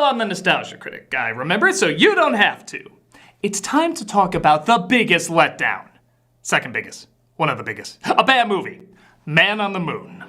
I'm the nostalgia critic. I remember it so you don't have to. It's time to talk about the biggest letdown. Second biggest. One of the biggest. A bad movie. Man on the Moon.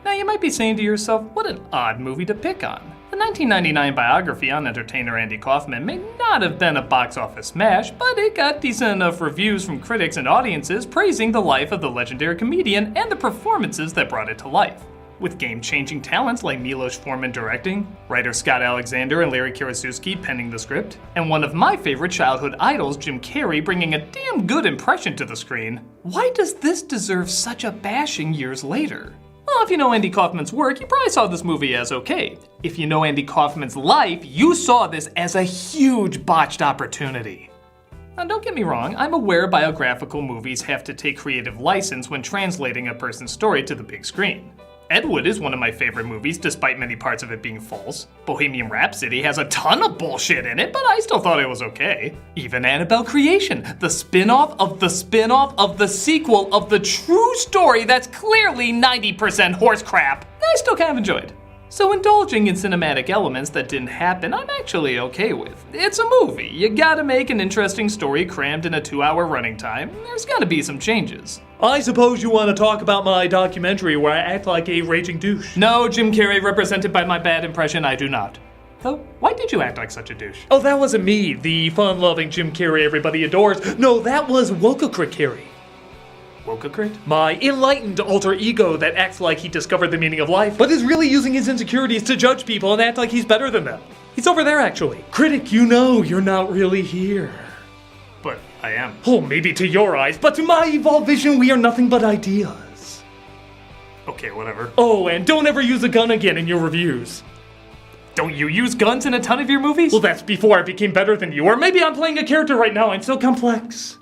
Now you might be saying to yourself, what an odd movie to pick on. The 1999 biography on entertainer Andy Kaufman may not have been a box office smash, but it got decent enough reviews from critics and audiences praising the life of the legendary comedian and the performances that brought it to life. With game-changing talents like Milos Forman directing, writer Scott Alexander and Larry Karaszewski penning the script, and one of my favorite childhood idols, Jim Carrey, bringing a damn good impression to the screen, why does this deserve such a bashing years later? Well, if you know Andy Kaufman's work, you probably saw this movie as okay. If you know Andy Kaufman's life, you saw this as a huge botched opportunity. Now don't get me wrong, I'm aware biographical movies have to take creative license when translating a person's story to the big screen. Ed Wood is one of my favorite movies, despite many parts of it being false. Bohemian Rhapsody has a ton of bullshit in it, but I still thought it was okay. Even Annabelle Creation, the spin-off of the spin-off of the sequel of the true story that's clearly 90% horse crap, I still kind of enjoyed. So indulging in cinematic elements that didn't happen, I'm actually okay with. It's a movie. You gotta make an interesting story crammed in a 2-hour running time. There's gotta be some changes. I suppose you want to talk about my documentary where I act like a raging douche. No, Jim Carrey, represented by my bad impression, I do not. Though, why did you act like such a douche? Oh, that wasn't me, the fun-loving Jim Carrey everybody adores. No, that was Woka-Crit Carrey. Woka-Crit? My enlightened alter ego that acts like he discovered the meaning of life, but is really using his insecurities to judge people and act like he's better than them. He's over there, actually. Critic, you know you're not really here. But I am. Oh, maybe to your eyes, but to my evolved vision, we are nothing but ideas. Okay, whatever. Oh, and don't ever use a gun again in your reviews. Don't you use guns in a ton of your movies? Well, that's before I became better than you, or maybe I'm playing a character right now, I'm so complex.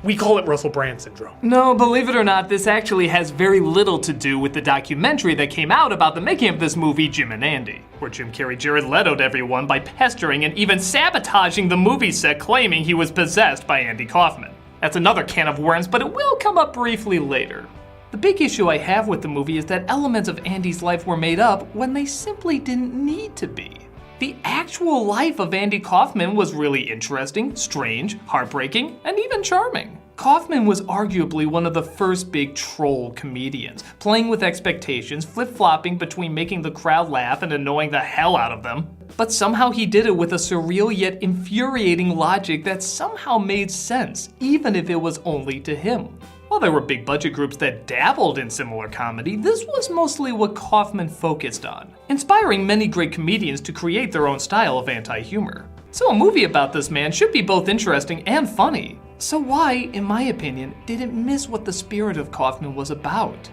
We call it Russell Brand syndrome. No, believe it or not, this actually has very little to do with the documentary that came out about the making of this movie, Jim and Andy, where Jim Carrey Jared Leto'd everyone by pestering and even sabotaging the movie set, claiming he was possessed by Andy Kaufman. That's another can of worms, but it will come up briefly later. The big issue I have with the movie is that elements of Andy's life were made up when they simply didn't need to be. The actual life of Andy Kaufman was really interesting, strange, heartbreaking, and even charming. Kaufman was arguably one of the first big troll comedians, playing with expectations, flip-flopping between making the crowd laugh and annoying the hell out of them. But somehow he did it with a surreal yet infuriating logic that somehow made sense, even if it was only to him. While there were big budget groups that dabbled in similar comedy, this was mostly what Kaufman focused on, inspiring many great comedians to create their own style of anti-humor. So a movie about this man should be both interesting and funny. So why, in my opinion, did it miss what the spirit of Kaufman was about?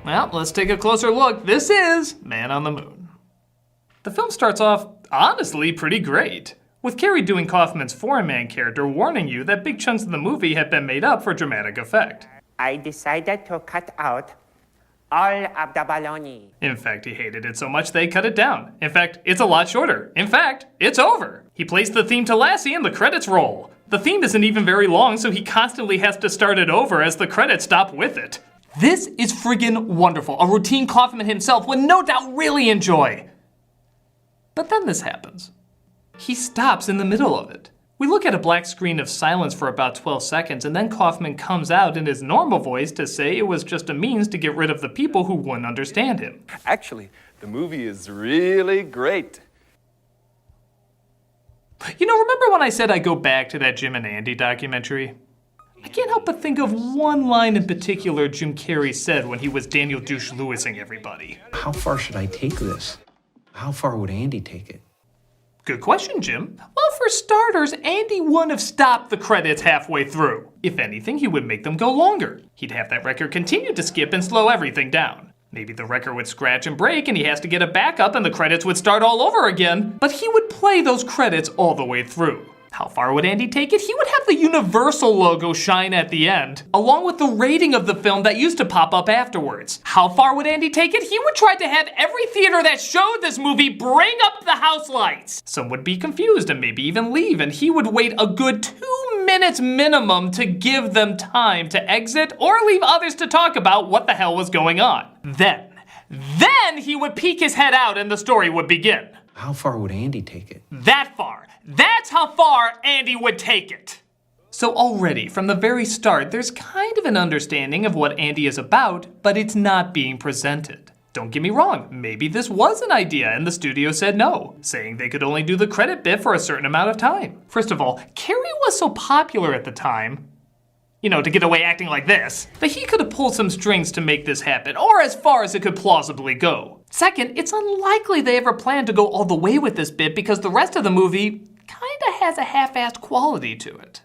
Well, let's take a closer look. This is Man on the Moon. The film starts off, honestly, pretty great, with Carrey doing Kaufman's foreign man character warning you that big chunks of the movie have been made up for dramatic effect. I decided to cut out all of the baloney. In fact, he hated it so much they cut it down. In fact, it's a lot shorter. In fact, it's over. He plays the theme to Lassie and the credits roll. The theme isn't even very long, so he constantly has to start it over as the credits stop with it. This is friggin' wonderful, a routine Kaufman himself would no doubt really enjoy. But then this happens. He stops in the middle of it. We look at a black screen of silence for about 12 seconds, and then Kaufman comes out in his normal voice to say it was just a means to get rid of the people who wouldn't understand him. Actually, the movie is really great. You know, remember when I said I'd go back to that Jim and Andy documentary? I can't help but think of one line in particular Jim Carrey said when he was Daniel Douche Lewising everybody. How far should I take this? How far would Andy take it? Good question, Jim. Well, for starters, Andy wouldn't have stopped the credits halfway through. If anything, he would make them go longer. He'd have that record continue to skip and slow everything down. Maybe the record would scratch and break and he has to get a backup and the credits would start all over again, but he would play those credits all the way through. How far would Andy take it? He would have the Universal logo shine at the end, along with the rating of the film that used to pop up afterwards. How far would Andy take it? He would try to have every theater that showed this movie bring up the house lights. Some would be confused and maybe even leave, and he would wait a good 2 minutes minimum to give them time to exit or leave others to talk about what the hell was going on. Then he would peek his head out and the story would begin. How far would Andy take it? That far. That's how far Andy would take it. So already, from the very start, there's kind of an understanding of what Andy is about, but it's not being presented. Don't get me wrong, maybe this was an idea and the studio said no, saying they could only do the credit bit for a certain amount of time. First of all, Carrie was so popular at the time, to get away acting like this, that he could have pulled some strings to make this happen, or as far as it could plausibly go. Second, it's unlikely they ever planned to go all the way with this bit because the rest of the movie kinda has a half-assed quality to it.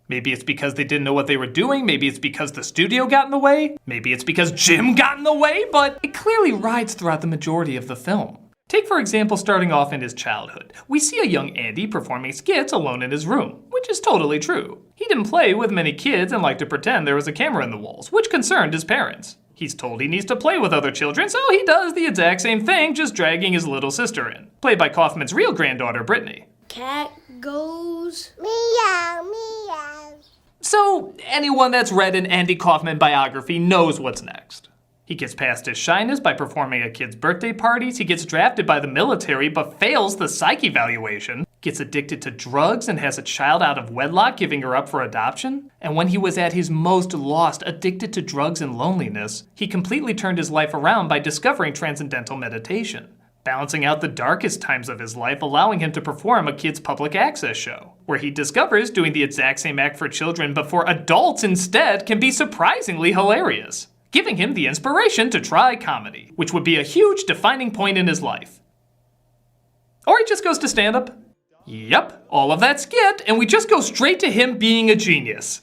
Maybe it's because they didn't know what they were doing, maybe it's because the studio got in the way, maybe it's because Jim got in the way, but it clearly rides throughout the majority of the film. Take for example starting off in his childhood. We see a young Andy performing skits alone in his room, which is totally true. He didn't play with many kids and liked to pretend there was a camera in the walls, which concerned his parents. He's told he needs to play with other children, so he does the exact same thing, just dragging his little sister in, played by Kaufman's real granddaughter, Brittany. Cat goes meow, meow. So anyone that's read an Andy Kaufman biography knows what's next. He gets past his shyness by performing at kids' birthday parties, he gets drafted by the military but fails the psych evaluation, gets addicted to drugs and has a child out of wedlock, giving her up for adoption. And when he was at his most lost, addicted to drugs and loneliness, he completely turned his life around by discovering transcendental meditation, balancing out the darkest times of his life, allowing him to perform a kids' public access show, where he discovers doing the exact same act for children but for adults instead can be surprisingly hilarious, giving him the inspiration to try comedy, which would be a huge defining point in his life. Or he just goes to stand-up. Yep, all of that skit, and we just go straight to him being a genius.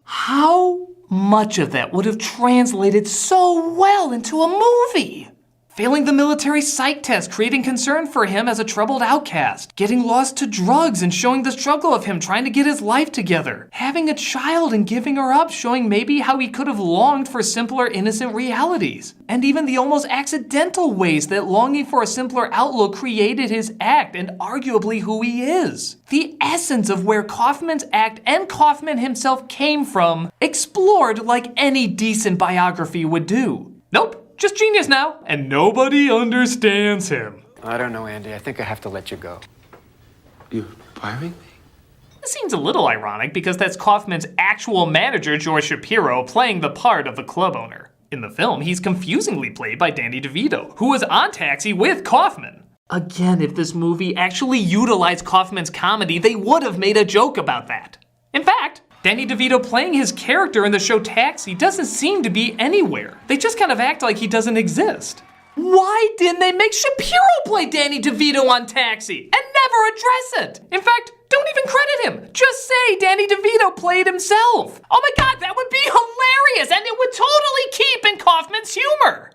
How much of that would have translated so well into a movie? Failing the military psych test, creating concern for him as a troubled outcast. Getting lost to drugs and showing the struggle of him trying to get his life together. Having a child and giving her up, showing maybe how he could have longed for simpler, innocent realities. And even the almost accidental ways that longing for a simpler outlook created his act and arguably who he is. The essence of where Kaufman's act and Kaufman himself came from, explored like any decent biography would do. Nope. Just genius now, and nobody understands him. I don't know, Andy. I think I have to let you go. You firing me? This seems a little ironic because that's Kaufman's actual manager, George Shapiro, playing the part of the club owner. In the film, he's confusingly played by Danny DeVito, who was on Taxi with Kaufman. Again, if this movie actually utilized Kaufman's comedy, they would have made a joke about that. In fact, Danny DeVito playing his character in the show Taxi doesn't seem to be anywhere. They just kind of act like he doesn't exist. Why didn't they make Shapiro play Danny DeVito on Taxi and never address it? In fact, don't even credit him. Just say Danny DeVito played himself. Oh my God, that would be hilarious and it would totally keep in Kaufman's humor.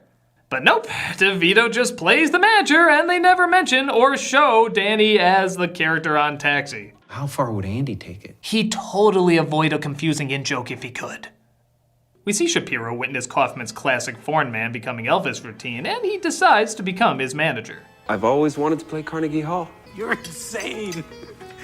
But nope, DeVito just plays the manager and they never mention or show Danny as the character on Taxi. How far would Andy take it? He'd totally avoid a confusing in-joke if he could. We see Shapiro witness Kaufman's classic foreign man becoming Elvis routine, and he decides to become his manager. I've always wanted to play Carnegie Hall. You're insane.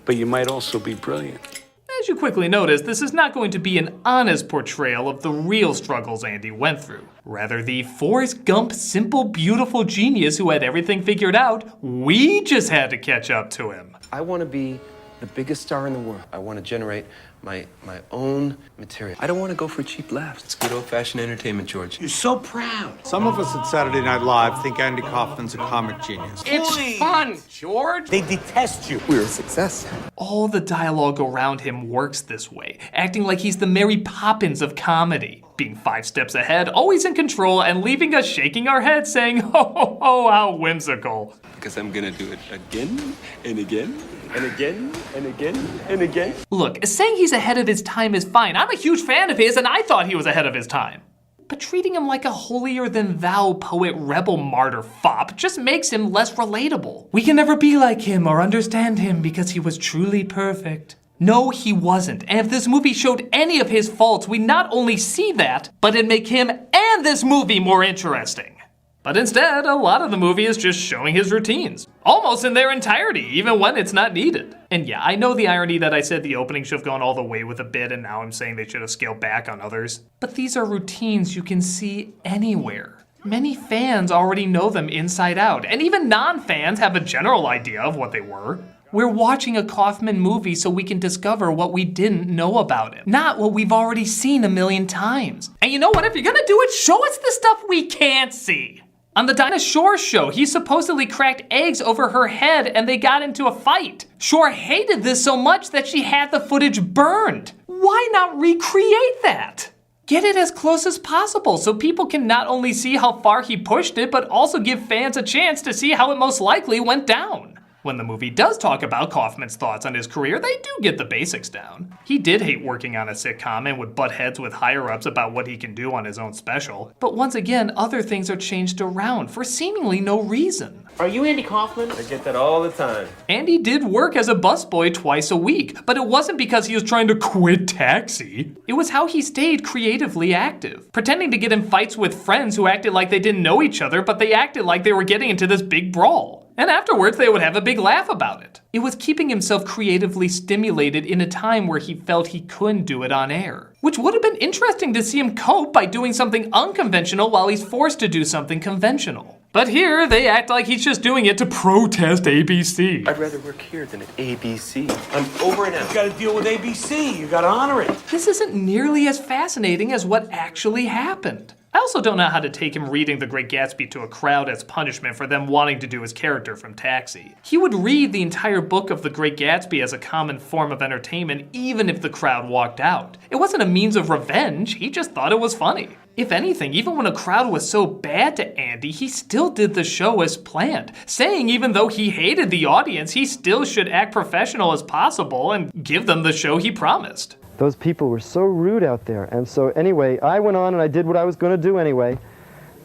But you might also be brilliant. As you quickly notice, this is not going to be an honest portrayal of the real struggles Andy went through. Rather, the Forrest Gump simple, beautiful genius who had everything figured out, we just had to catch up to him. I want to be the biggest star in the world. I want to generate my own material. I don't want to go for cheap laughs. It's good old-fashioned entertainment, George. You're so proud. Some of us at Saturday Night Live think Andy Kaufman's a comic genius. It's fun, George. They detest you. We're a success. All the dialogue around him works this way, acting like he's the Mary Poppins of comedy, being 5 steps ahead, always in control, and leaving us shaking our heads saying, ho ho ho, how whimsical. Because I'm gonna do it again and again and again and again and again. Look, saying he's ahead of his time is fine. I'm a huge fan of his and I thought he was ahead of his time. But treating him like a holier-than-thou poet rebel martyr fop just makes him less relatable. We can never be like him or understand him because he was truly perfect. No, he wasn't. And if this movie showed any of his faults, we not only see that, but it'd make him and this movie more interesting. But instead, a lot of the movie is just showing his routines, almost in their entirety, even when it's not needed. And yeah, I know the irony that I said the opening should have gone all the way with a bit, and now I'm saying they should have scaled back on others. But these are routines you can see anywhere. Many fans already know them inside out, and even non-fans have a general idea of what they were. We're watching a Kaufman movie so we can discover what we didn't know about it, not what we've already seen a million times. And you know what? If you're gonna do it, show us the stuff we can't see. On the Dinah Shore show, he supposedly cracked eggs over her head and they got into a fight. Shore hated this so much that she had the footage burned. Why not recreate that? Get it as close as possible so people can not only see how far he pushed it, but also give fans a chance to see how it most likely went down. When the movie does talk about Kaufman's thoughts on his career, they do get the basics down. He did hate working on a sitcom and would butt heads with higher-ups about what he can do on his own special. But once again, other things are changed around for seemingly no reason. Are you Andy Kaufman? I get that all the time. Andy did work as a busboy twice a week, but it wasn't because he was trying to quit Taxi. It was how he stayed creatively active, pretending to get in fights with friends who acted like they didn't know each other, but they acted like they were getting into this big brawl. And afterwards, they would have a big laugh about it. It was keeping himself creatively stimulated in a time where he felt he couldn't do it on air. Which would have been interesting to see him cope by doing something unconventional while he's forced to do something conventional. But here, they act like he's just doing it to protest ABC. I'd rather work here than at ABC. I'm over and out. You gotta deal with ABC. You gotta honor it. This isn't nearly as fascinating as what actually happened. I also don't know how to take him reading The Great Gatsby to a crowd as punishment for them wanting to do his character from Taxi. He would read the entire book of The Great Gatsby as a common form of entertainment even if the crowd walked out. It wasn't a means of revenge, he just thought it was funny. If anything, even when a crowd was so bad to Andy, he still did the show as planned, saying even though he hated the audience, he still should act professional as possible and give them the show he promised. Those people were so rude out there. And so anyway, I went on and I did what I was going to do anyway.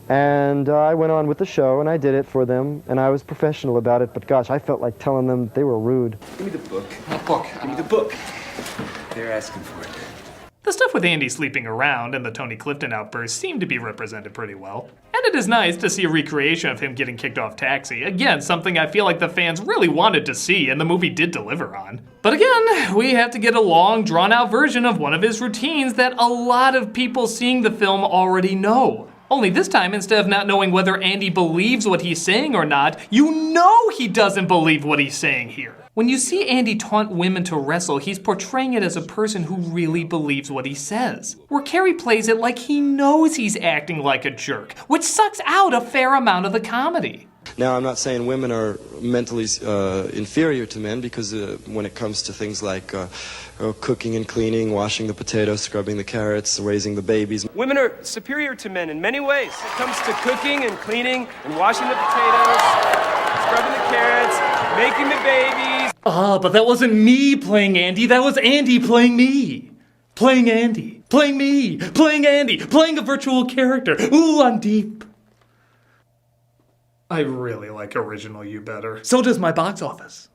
And I went on with the show and I did it for them. And I was professional about it. But gosh, I felt like telling them they were rude. Give me the book. What book? Give me the book. They're asking for it. The stuff with Andy sleeping around and the Tony Clifton outburst seem to be represented pretty well. And it is nice to see a recreation of him getting kicked off Taxi. Again, something I feel like the fans really wanted to see and the movie did deliver on. But again, we have to get a long, drawn-out version of one of his routines that a lot of people seeing the film already know. Only this time, instead of not knowing whether Andy believes what he's saying or not, you know he doesn't believe what he's saying here. When you see Andy taunt women to wrestle, he's portraying it as a person who really believes what he says. Where Carrie plays it like he knows he's acting like a jerk, which sucks out a fair amount of the comedy. Now, I'm not saying women are mentally inferior to men, because when it comes to things like cooking and cleaning, washing the potatoes, scrubbing the carrots, raising the babies. Women are superior to men in many ways. It comes to cooking and cleaning and washing the potatoes, scrubbing the carrots, making the babies. Ah, but that wasn't me playing Andy, that was Andy playing me. Playing Andy, playing me, playing Andy, playing a virtual character. Ooh, I'm deep. I really like Original You better. So does my box office.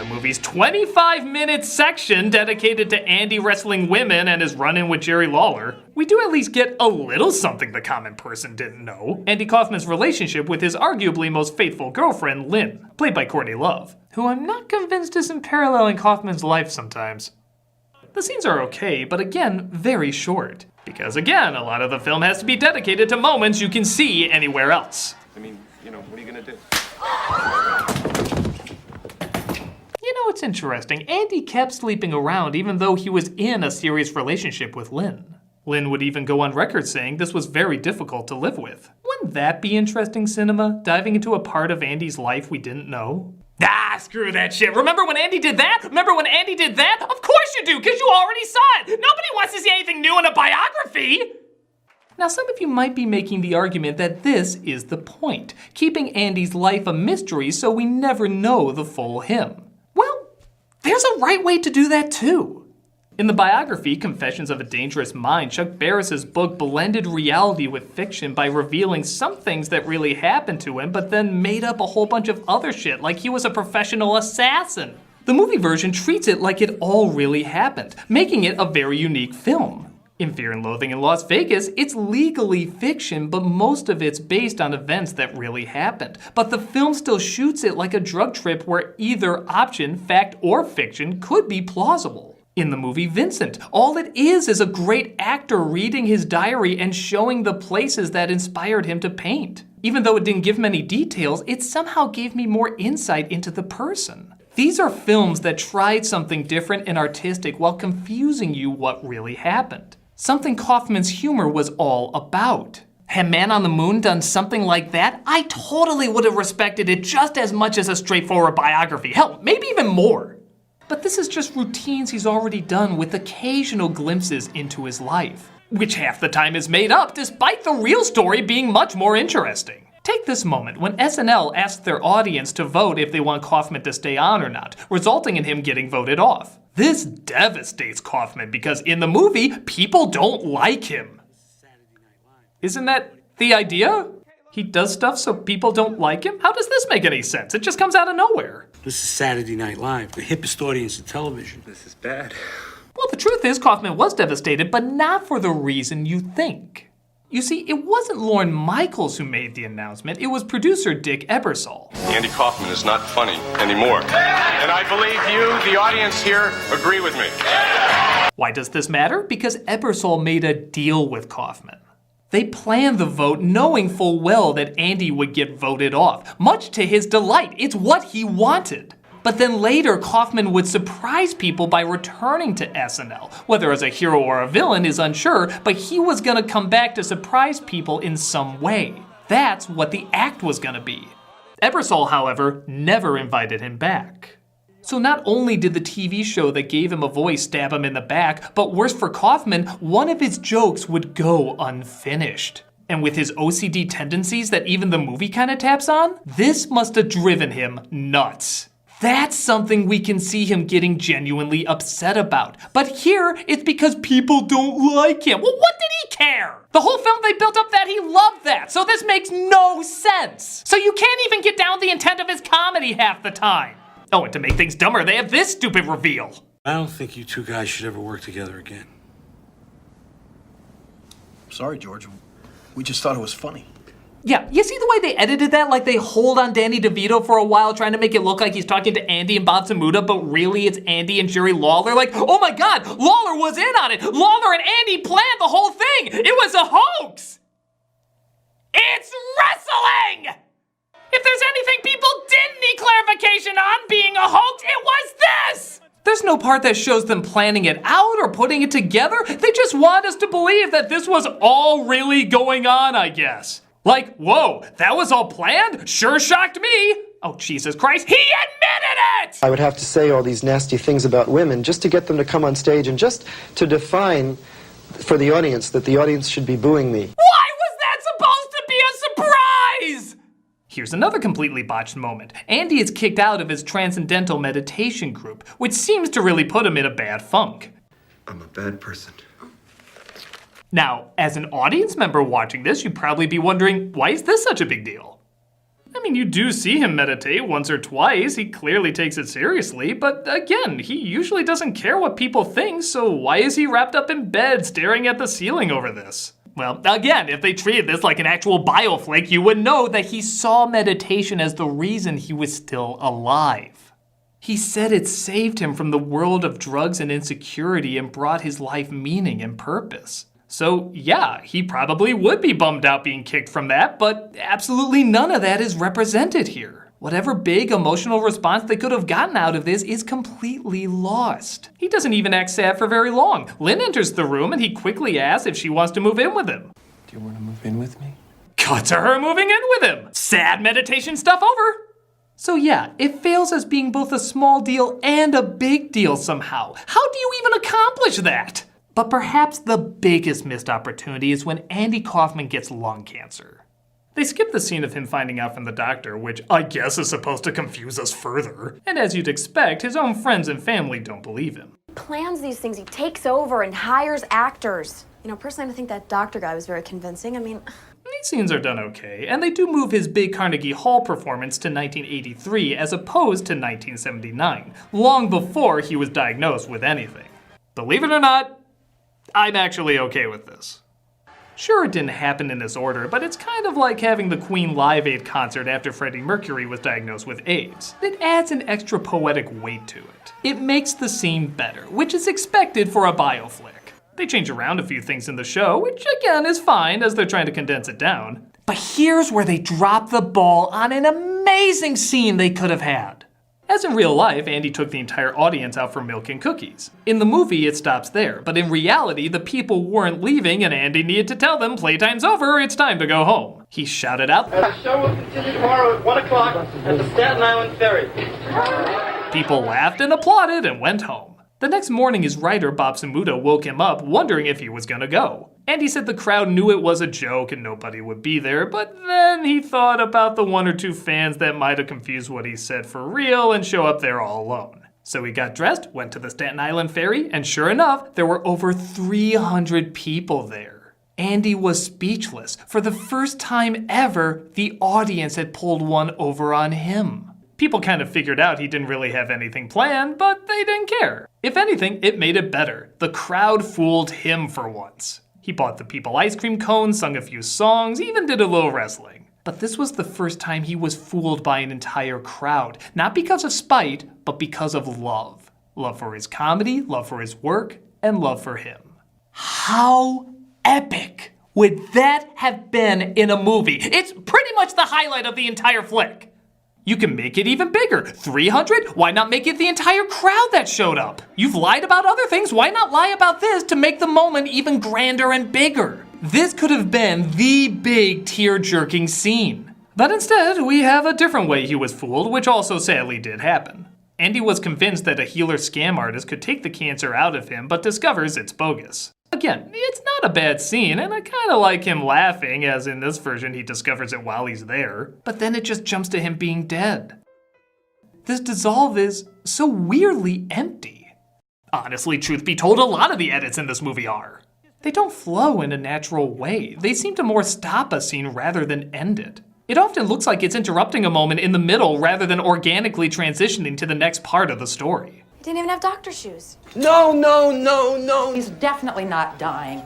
Movie's 25-minute section dedicated to Andy wrestling women and his run-in with Jerry Lawler, we do at least get a little something the common person didn't know. Andy Kaufman's relationship with his arguably most faithful girlfriend, Lynn, played by Courtney Love, who I'm not convinced isn't paralleling Kaufman's life sometimes. The scenes are okay, but again, very short. Because again, a lot of the film has to be dedicated to moments you can see anywhere else. I mean, what are you gonna do? You know, it's interesting. Andy kept sleeping around even though he was in a serious relationship with Lynn. Lynn would even go on record saying this was very difficult to live with. Wouldn't that be interesting cinema? Diving into a part of Andy's life we didn't know? Ah, screw that shit. Remember when Andy did that? Remember when Andy did that? Of course you do, because you already saw it. Nobody wants to see anything new in a biography. Now, some of you might be making the argument that this is the point, keeping Andy's life a mystery so we never know the full him. Well, there's a right way to do that too. In the biography, Confessions of a Dangerous Mind, Chuck Barris's book blended reality with fiction by revealing some things that really happened to him, but then made up a whole bunch of other shit, like he was a professional assassin. The movie version treats it like it all really happened, making it a very unique film. In Fear and Loathing in Las Vegas, it's legally fiction, but most of it's based on events that really happened. But the film still shoots it like a drug trip where either option, fact or fiction, could be plausible. In the movie Vincent, all it is a great actor reading his diary and showing the places that inspired him to paint. Even though it didn't give many details, it somehow gave me more insight into the person. These are films that tried something different and artistic while confusing you what really happened. Something Kaufman's humor was all about. Had Man on the Moon done something like that, I totally would have respected it just as much as a straightforward biography. Hell, maybe even more. But this is just routines he's already done with occasional glimpses into his life, which half the time is made up despite the real story being much more interesting. Take this moment when SNL asked their audience to vote if they want Kaufman to stay on or not, resulting in him getting voted off. This devastates Kaufman because in the movie, people don't like him. Isn't that the idea? He does stuff so people don't like him? How does this make any sense? It just comes out of nowhere. This is Saturday Night Live, the hippest audience in television. This is bad. Well, the truth is Kaufman was devastated, but not for the reason you think. You see, it wasn't Lorne Michaels who made the announcement, it was producer Dick Ebersol. Andy Kaufman is not funny anymore. And I believe you, the audience here, agree with me. Why does this matter? Because Ebersol made a deal with Kaufman. They planned the vote knowing full well that Andy would get voted off, much to his delight. It's what he wanted. But then later, Kaufman would surprise people by returning to SNL. Whether as a hero or a villain is unsure, but he was gonna come back to surprise people in some way. That's what the act was gonna be. Ebersol, however, never invited him back. So not only did the TV show that gave him a voice stab him in the back, but worse for Kaufman, one of his jokes would go unfinished. And with his OCD tendencies that even the movie kinda taps on, this must have driven him nuts. That's something we can see him getting genuinely upset about. But here, it's because people don't like him. Well, what did he care? The whole film they built up that he loved that, so this makes no sense. So you can't even get down the intent of his comedy half the time. Oh, and to make things dumber, they have this stupid reveal. I don't think you two guys should ever work together again. Sorry, George. We just thought it was funny. Yeah, you see the way they edited that? Like they hold on Danny DeVito for a while, trying to make it look like he's talking to Andy and Bob Samuda, but really it's Andy and Jerry Lawler. Like, oh my God, Lawler was in on it. Lawler and Andy planned the whole thing. It was a hoax. It's wrestling! If there's anything people didn't need clarification on being a hoax, it was this! There's no part that shows them planning it out or putting it together. They just want us to believe that this was all really going on, I guess. Like, whoa, that was all planned? Sure shocked me. Oh, Jesus Christ, he admitted it! I would have to say all these nasty things about women just to get them to come on stage and just to define for the audience that the audience should be booing me. Why was that supposed to be a surprise? Here's another completely botched moment. Andy is kicked out of his transcendental meditation group, which seems to really put him in a bad funk. I'm a bad person. Now, as an audience member watching this, you'd probably be wondering, why is this such a big deal? I mean, you do see him meditate once or twice, he clearly takes it seriously, but again, he usually doesn't care what people think, so why is he wrapped up in bed staring at the ceiling over this? Well, again, if they treated this like an actual bioflick, you would know that he saw meditation as the reason he was still alive. He said it saved him from the world of drugs and insecurity and brought his life meaning and purpose. So yeah, he probably would be bummed out being kicked from that, but absolutely none of that is represented here. Whatever big emotional response they could have gotten out of this is completely lost. He doesn't even act sad for very long. Lynn enters the room and he quickly asks if she wants to move in with him. Do you want to move in with me? Cut to her moving in with him. Sad meditation stuff over. So yeah, it fails as being both a small deal and a big deal somehow. How do you even accomplish that? But perhaps the biggest missed opportunity is when Andy Kaufman gets lung cancer. They skip the scene of him finding out from the doctor, which I guess is supposed to confuse us further. And as you'd expect, his own friends and family don't believe him. He plans these things, he takes over and hires actors. You know, personally, I think that doctor guy was very convincing. I mean... These scenes are done okay, and they do move his big Carnegie Hall performance to 1983 as opposed to 1979, long before he was diagnosed with anything. Believe it or not, I'm actually okay with this. Sure, it didn't happen in this order, but it's kind of like having the Queen Live Aid concert after Freddie Mercury was diagnosed with AIDS. It adds an extra poetic weight to it. It makes the scene better, which is expected for a bioflick. They change around a few things in the show, which again is fine as they're trying to condense it down. But here's where they drop the ball on an amazing scene they could have had. As in real life, Andy took the entire audience out for milk and cookies. In the movie, it stops there, but in reality, the people weren't leaving and Andy needed to tell them, playtime's over, it's time to go home. He shouted out, "The show will continue tomorrow at 1 o'clock at the Staten Island Ferry." People laughed and applauded and went home. The next morning, his writer, Bob Samuda, woke him up, wondering if he was gonna go. Andy said the crowd knew it was a joke and nobody would be there, but then he thought about the 1 or 2 fans that might have confused what he said for real and show up there all alone. So he got dressed, went to the Staten Island Ferry, and sure enough, there were over 300 people there. Andy was speechless. For the first time ever, the audience had pulled one over on him. People kind of figured out he didn't really have anything planned, but they didn't care. If anything, it made it better. The crowd fooled him for once. He bought the people ice cream cones, sung a few songs, even did a little wrestling. But this was the first time he was fooled by an entire crowd. Not because of spite, but because of love. Love for his comedy, love for his work, and love for him. How epic would that have been in a movie? It's pretty much the highlight of the entire flick. You can make it even bigger. 300? Why not make it the entire crowd that showed up? You've lied about other things. Why not lie about this to make the moment even grander and bigger? This could have been the big tear-jerking scene. But instead, we have a different way he was fooled, which also sadly did happen. Andy was convinced that a healer scam artist could take the cancer out of him, but discovers it's bogus. Again, it's not a bad scene, and I kinda like him laughing, as in this version he discovers it while he's there, but then it just jumps to him being dead. This dissolve is so weirdly empty. Honestly, truth be told, a lot of the edits in this movie are. They don't flow in a natural way. They seem to more stop a scene rather than end it. It often looks like it's interrupting a moment in the middle rather than organically transitioning to the next part of the story. He didn't even have doctor shoes. No, no, no, no. He's definitely not dying.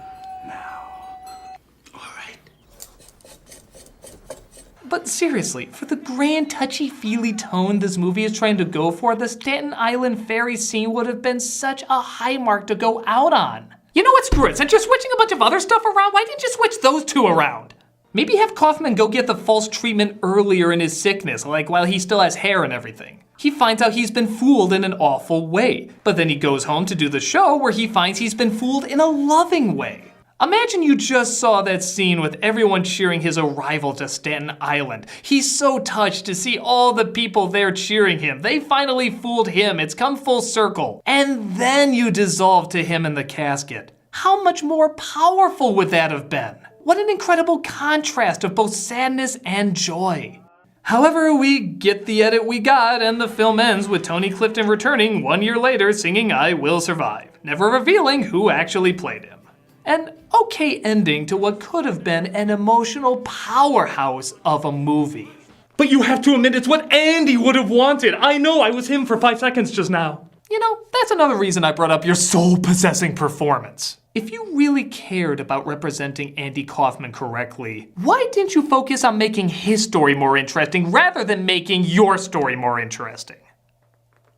But seriously, for the grand touchy-feely tone this movie is trying to go for, the Staten Island Ferry scene would have been such a high mark to go out on. You know what, screw it, since you're switching a bunch of other stuff around, why didn't you switch those two around? Maybe have Kaufman go get the false treatment earlier in his sickness, like while he still has hair and everything. He finds out he's been fooled in an awful way, but then he goes home to do the show where he finds he's been fooled in a loving way. Imagine you just saw that scene with everyone cheering his arrival to Staten Island. He's so touched to see all the people there cheering him. They finally fooled him, it's come full circle. And then you dissolve to him in the casket. How much more powerful would that have been? What an incredible contrast of both sadness and joy. However, we get the edit we got, and the film ends with Tony Clifton returning 1 year later singing I Will Survive, never revealing who actually played him. An okay ending to what could have been an emotional powerhouse of a movie. But you have to admit it's what Andy would have wanted. I know I was him for 5 seconds just now. You know, that's another reason I brought up your soul-possessing performance. If you really cared about representing Andy Kaufman correctly, why didn't you focus on making his story more interesting rather than making your story more interesting?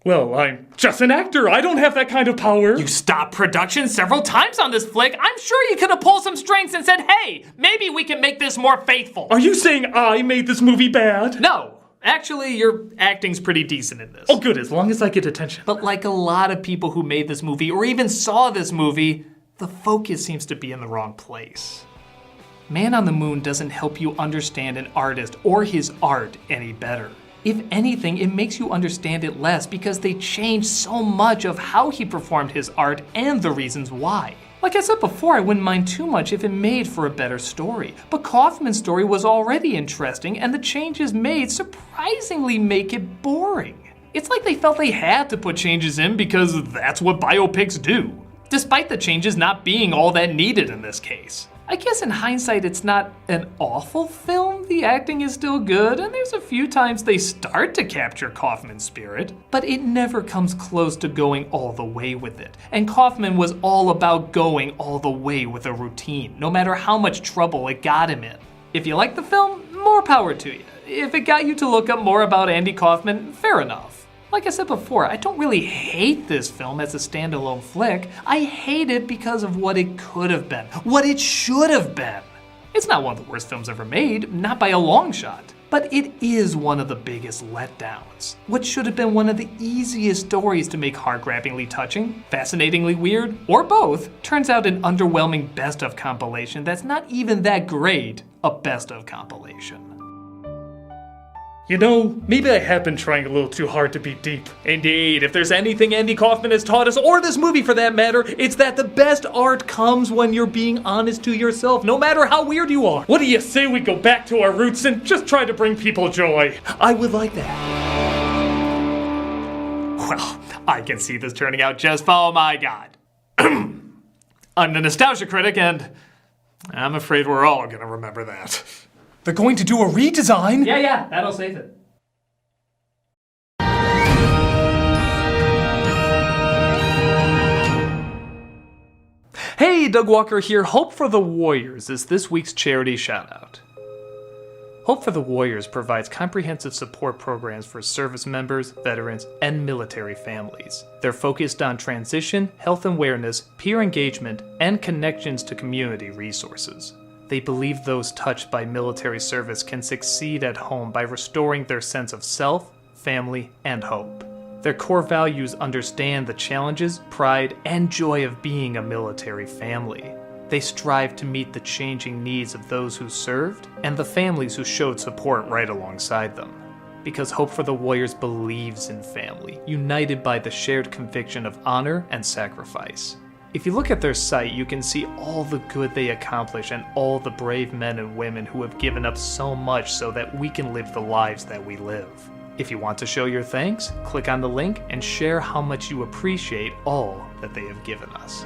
Well, I'm just an actor. I don't have that kind of power. You stopped production several times on this flick. I'm sure you could have pulled some strings and said, hey, maybe we can make this more faithful. Are you saying I made this movie bad? No. Actually, your acting's pretty decent in this. Oh, good, as long as I get attention. But like a lot of people who made this movie or even saw this movie, the focus seems to be in the wrong place. Man on the Moon doesn't help you understand an artist or his art any better. If anything, it makes you understand it less because they changed so much of how he performed his art and the reasons why. Like I said before, I wouldn't mind too much if it made for a better story. But Kaufman's story was already interesting, and the changes made surprisingly make it boring. It's like they felt they had to put changes in because that's what biopics do, despite the changes not being all that needed in this case. I guess in hindsight it's not an awful film, the acting is still good, and there's a few times they start to capture Kaufman's spirit, but it never comes close to going all the way with it. And Kaufman was all about going all the way with a routine, no matter how much trouble it got him in. If you like the film, more power to you. If it got you to look up more about Andy Kaufman, fair enough. Like I said before, I don't really hate this film as a standalone flick. I hate it because of what it could have been, what it should have been. It's not one of the worst films ever made, not by a long shot, but it is one of the biggest letdowns. What should have been one of the easiest stories to make heart-grabbingly touching, fascinatingly weird, or both, turns out an underwhelming best of compilation that's not even that great a best of compilation. You know, maybe I have been trying a little too hard to be deep. Indeed, if there's anything Andy Kaufman has taught us, or this movie for that matter, it's that the best art comes when you're being honest to yourself, no matter how weird you are. What do you say we go back to our roots and just try to bring people joy? I would like that. Well, I can see this turning out just fine. Oh my god. I'm the nostalgia critic, and I'm afraid we're all gonna remember that. They're going to do a redesign? Yeah, that'll save it. Hey, Doug Walker here. Hope for the Warriors is this week's charity shoutout. Hope for the Warriors provides comprehensive support programs for service members, veterans, and military families. They're focused on transition, health awareness, peer engagement, and connections to community resources. They believe those touched by military service can succeed at home by restoring their sense of self, family, and hope. Their core values understand the challenges, pride, and joy of being a military family. They strive to meet the changing needs of those who served and the families who showed support right alongside them. Because Hope for the Warriors believes in family, united by the shared conviction of honor and sacrifice. If you look at their site, you can see all the good they accomplish and all the brave men and women who have given up so much so that we can live the lives that we live. If you want to show your thanks, click on the link and share how much you appreciate all that they have given us.